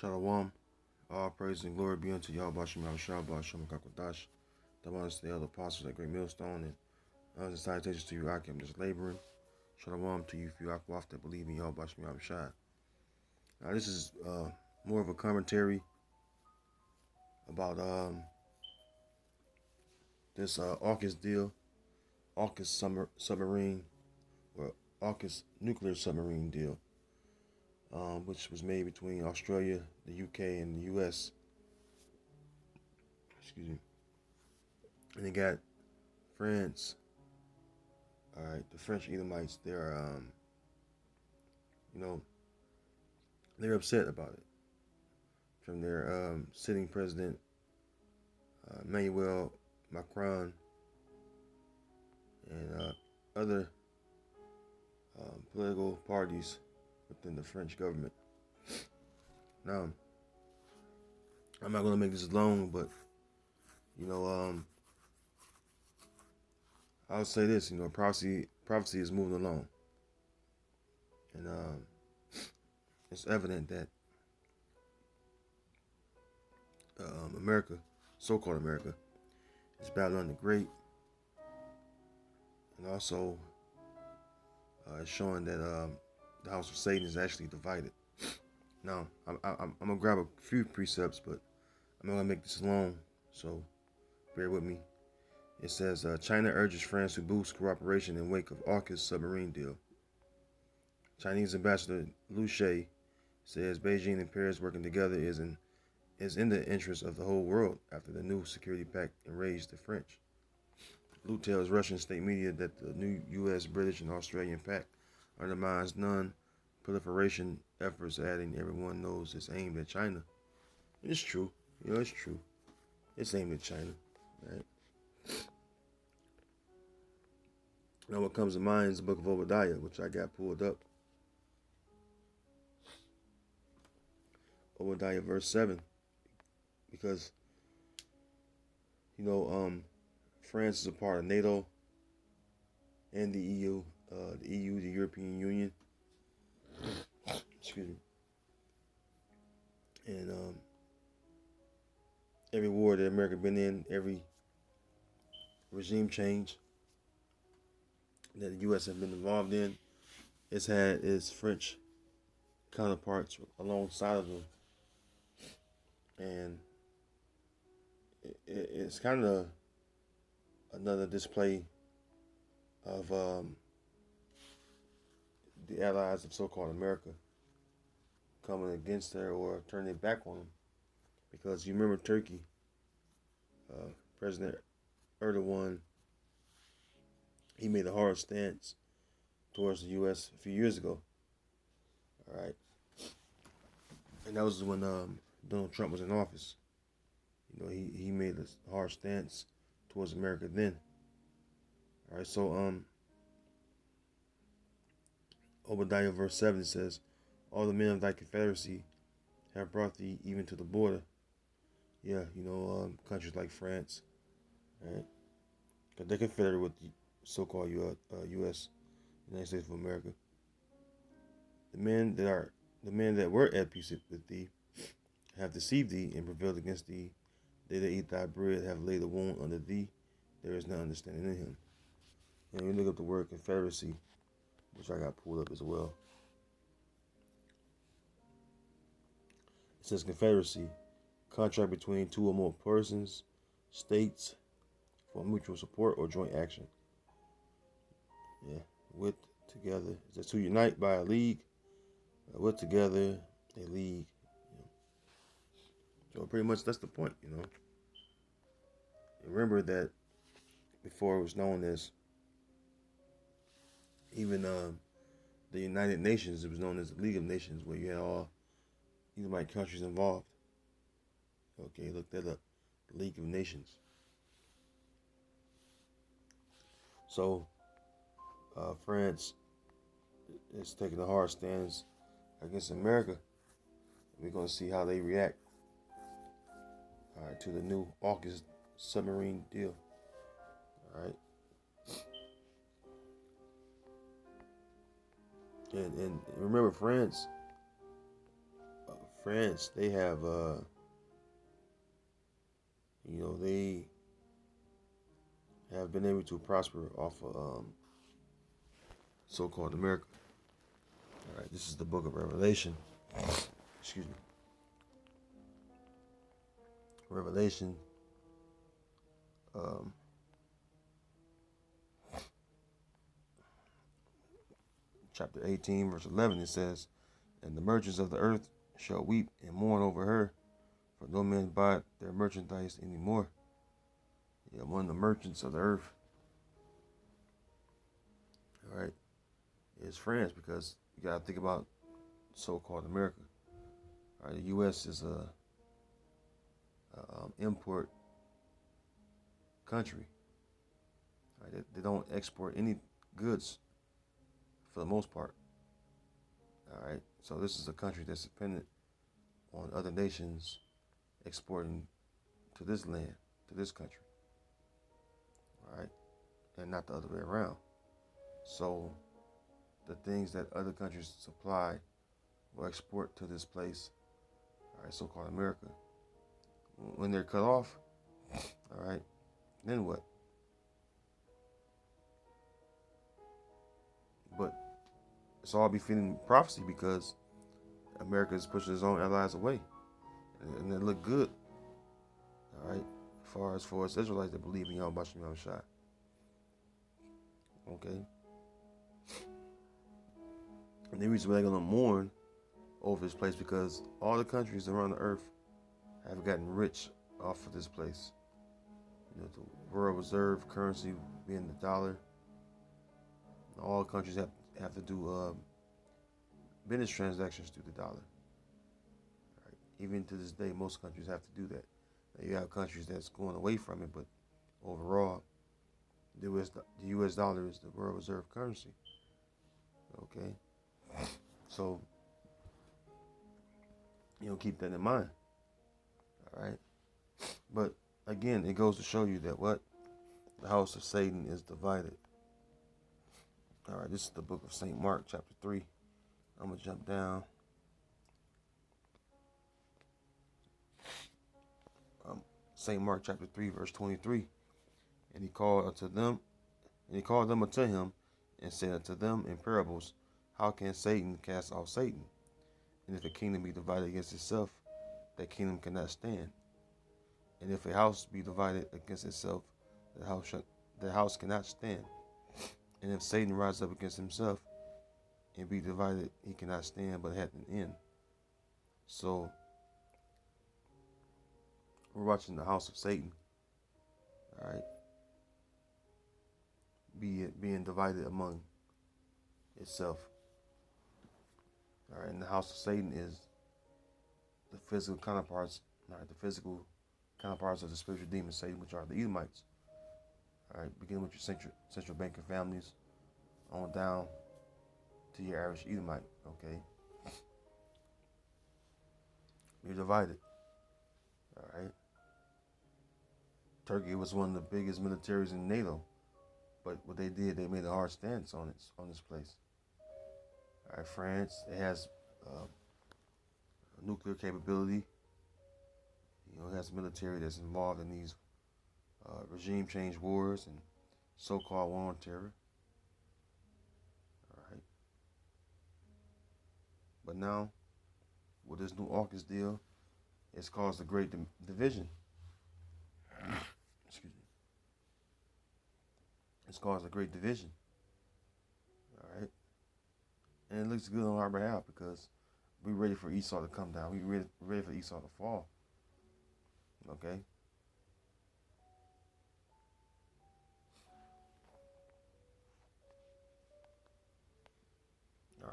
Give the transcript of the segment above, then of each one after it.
Shalom. All praise and glory be unto Yahweh Bashem Yahushua Bashem Kakodash. The ones, the other apostles at Great Millstone, and others salutations to you, Aki. I'm just laboring. Shalom to you, for you Akwaf that believe in Yahweh Bashem Yahushua. Now, this is more of a commentary about this AUKUS deal, AUKUS submarine, or AUKUS nuclear submarine deal, which was made between Australia, the UK, and the US. Excuse me. And they got France. All right, the French Edomites. They're, they're upset about it. From their sitting president, Emmanuel Macron, and other political parties within the French government. Now, I'm not going to make this long, but I would say this, prophecy is moving along. And it's evident that America, so-called America, is battling the great. And also it's showing that the house of Satan is actually divided. Now, I'm going to grab a few precepts, but I'm not going to make this long, so bear with me. It says, China urges France to boost cooperation in wake of AUKUS submarine deal. Chinese Ambassador Liu She says Beijing and Paris working together is in the interest of the whole world after the new security pact enraged the French. Liu tells Russian state media that the new U.S., British, and Australian pact undermines non-proliferation efforts, adding everyone knows it's aimed at China. It's true. It's true. It's aimed at China, right? Now, what comes to mind is the book of Obadiah, which I got pulled up. Obadiah verse 7. Because, France is a part of NATO and the EU, the European Union. Excuse me. And every war that America been in, every regime change that the U.S. has been involved in, it's had its French counterparts alongside of them. And it's kind of another display of the allies of so-called America coming against her or turning their back on them. Because you remember Turkey, President Erdogan, he made a hard stance towards the U.S. a few years ago. All right. And that was when Donald Trump was in office. He made a hard stance towards America then. All right, so Obadiah verse 7 says, all the men of thy confederacy have brought thee even to the border. Yeah, countries like France, right? Because they're confederate with the so-called U.S., United States of America. The men that were at peace with thee have deceived thee and prevailed against thee. They that eat thy bread have laid a wound under thee. There is no understanding in him. And we look up the word confederacy, which I got pulled up as well. It says confederacy, contract between two or more persons, states, for mutual support or joint action. Yeah, with together. It says to unite by a league, with together, a league. So pretty much that's the point, Remember that before it was known as even the United Nations, it was known as the League of Nations, where you had all Edomite countries involved. Okay, look that up. The League of Nations. So France is taking a hard stance against America. We're going to see how they react to the new AUKUS submarine deal. All right. And remember, France France, they have they have been able to prosper off of so-called America. All right, this is the book of Revelation. Excuse me. Revelation, um, chapter 18, verse 11. It says, "And the merchants of the earth shall weep and mourn over her, for no man bought their merchandise anymore." Yeah, one of the merchants of the earth, all right, is France, because you gotta think about so-called America. All right, the U.S. is a import country. All right, they don't export any goods for the most part. All right, so this is a country that's dependent on other nations exporting to this land, to this country. All right, and not the other way around. So the things that other countries supply or export to this place, all right, so-called America, when they're cut off, all right, then what? But it's all befitting prophecy, because America is pushing its own allies away, and they look good, all right, as far as Israelites that believe in Yahweh Shem Shai. Okay, and the reason why they're gonna mourn over this place, because all the countries around the earth have gotten rich off of this place. The world reserve currency being the dollar. All countries have to do business transactions through the dollar. Right? Even to this day, most countries have to do that. Now, you have countries that's going away from it, but overall, the U.S. dollar is the world reserve currency. Okay, so keep that in mind. All right, but again, it goes to show you that what the house of Satan is divided. All right, this is the book of St. Mark, chapter 3. I'm going to jump down. St. Mark, chapter 3, verse 23. And he called them unto him, and said unto them in parables, How can Satan cast off Satan? And if a kingdom be divided against itself, that kingdom cannot stand. And if a house be divided against itself, the house cannot stand. And if Satan rise up against himself and be divided, he cannot stand, but hath an end. So we're watching the house of Satan, all right, being divided among itself. All right, and the house of Satan is the physical counterparts, of the spiritual demon Satan, which are the Edomites. All right, beginning with your central banking families on down to your average Edomite. Okay, you're divided. All right. Turkey was one of the biggest militaries in NATO, but what they did, they made a hard stance on this place. All right, France, it has nuclear capability. It has military that's involved in these regime change wars and so-called war on terror. All right. But now, with this new AUKUS deal, it's caused a great division. Excuse me. It's caused a great division. All right. And it looks good on our behalf, because we're ready for Esau to come down. We're ready for Esau to fall. Okay.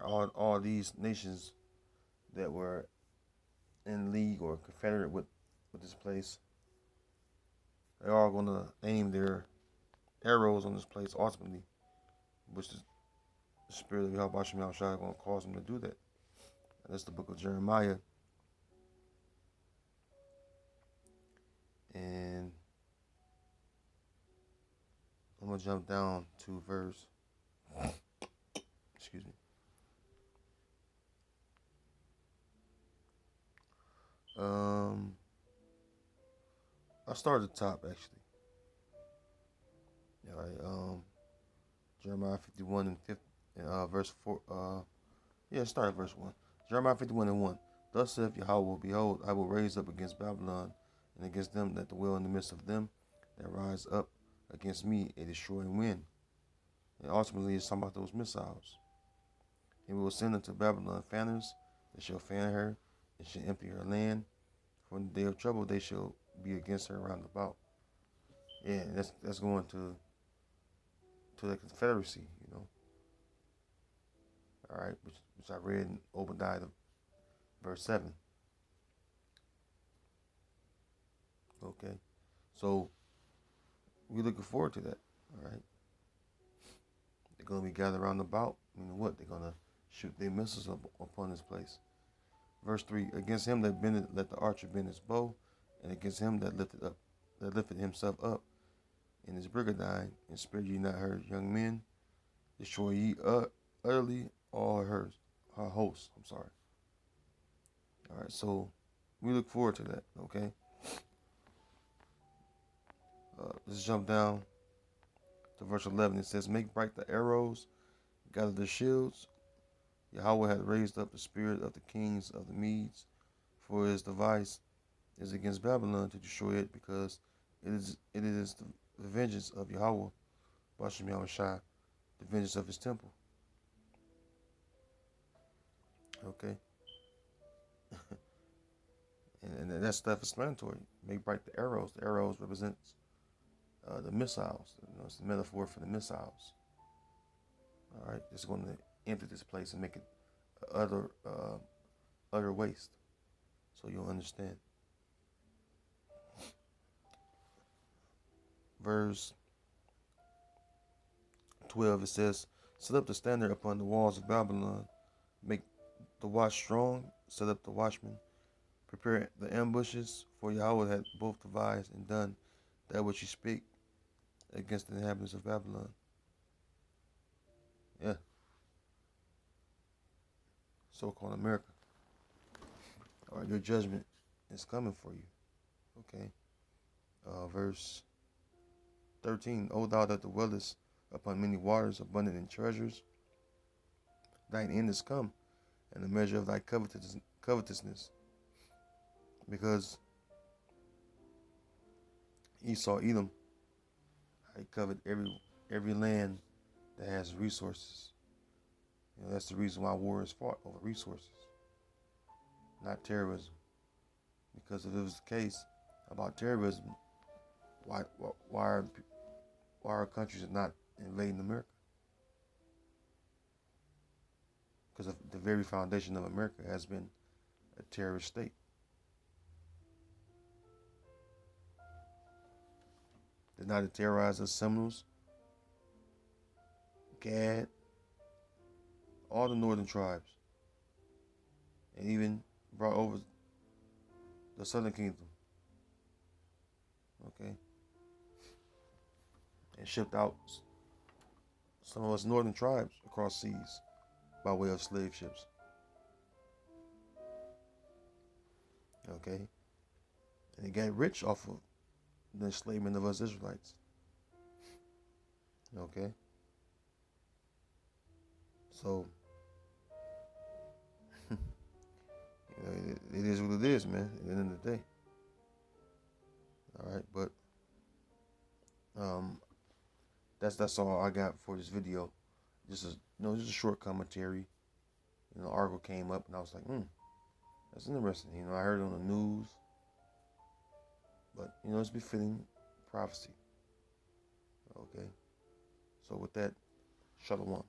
All these nations that were in league or confederate with this place, they're all going to aim their arrows on this place ultimately, which the spirit of Yahweh Shem Shai is going to cause them to do that. And that's the book of Jeremiah. And I'm going to jump down to verse, excuse me. Um, I'll start at the top actually. All right. Jeremiah 51 and 50, verse 4. Start at verse 1. Jeremiah 51 and 1. Thus saith Yahweh, behold, I will raise up against Babylon and against them that dwell in the midst of them that rise up against me a destroying wind. And ultimately, it's talking about those missiles. And we will send unto Babylon fanners that shall fan her and shall empty her land. For in the day of trouble they shall be against her round about. Yeah, that's going to the Confederacy, All right, which I read in Obadiah verse 7. Okay, so we're looking forward to that. All right, they're going to be gathered around about. What? They're going to shoot their missiles upon this place. Verse 3, against him that bended, let the archer bend his bow, and against him that lifted himself up in his brigandine, and spare ye not her young men, destroy ye utterly all her hosts. I'm sorry. All right, so we look forward to that. Okay, let's jump down to verse 11. It says, make bright the arrows, gather the shields. Yahweh hath raised up the spirit of the kings of the Medes, for his device is against Babylon to destroy it, because it is the vengeance of Yahweh, Bashem Yahushai, the vengeance of his temple. Okay, and that stuff is explanatory. Make bright the arrows. The arrows represents the missiles. It's the metaphor for the missiles. All right, it's going to empty this place and make it utter waste. So you'll understand. Verse 12, it says, set up the standard upon the walls of Babylon, make the watch strong, set up the watchmen, prepare the ambushes, for Yahweh had both devised and done that which he spake against the inhabitants of Babylon. Yeah. So-called America. All right, your judgment is coming for you. Okay. Verse 13, O thou that dwellest upon many waters, abundant in treasures, thine end is come, and the measure of thy covetousness. Because Esau, Edom, I covet every land that has resources. That's the reason why war is fought, over resources, not terrorism. Because if it was the case about terrorism, why are countries not invading America? Because the very foundation of America has been a terrorist state. Did not terrorize the Seminoles, Gad, all the northern tribes, and even brought over the southern kingdom. Okay, and shipped out some of us northern tribes across seas by way of slave ships. Okay, and they got rich off of the enslavement of us Israelites. Okay, so it is what it is, man. At the end of the day. All right, but that's all I got for this video. Just a short commentary. Article came up and I was like, that's interesting. I heard it on the news, but it's befitting prophecy. Okay, so with that, Shalom.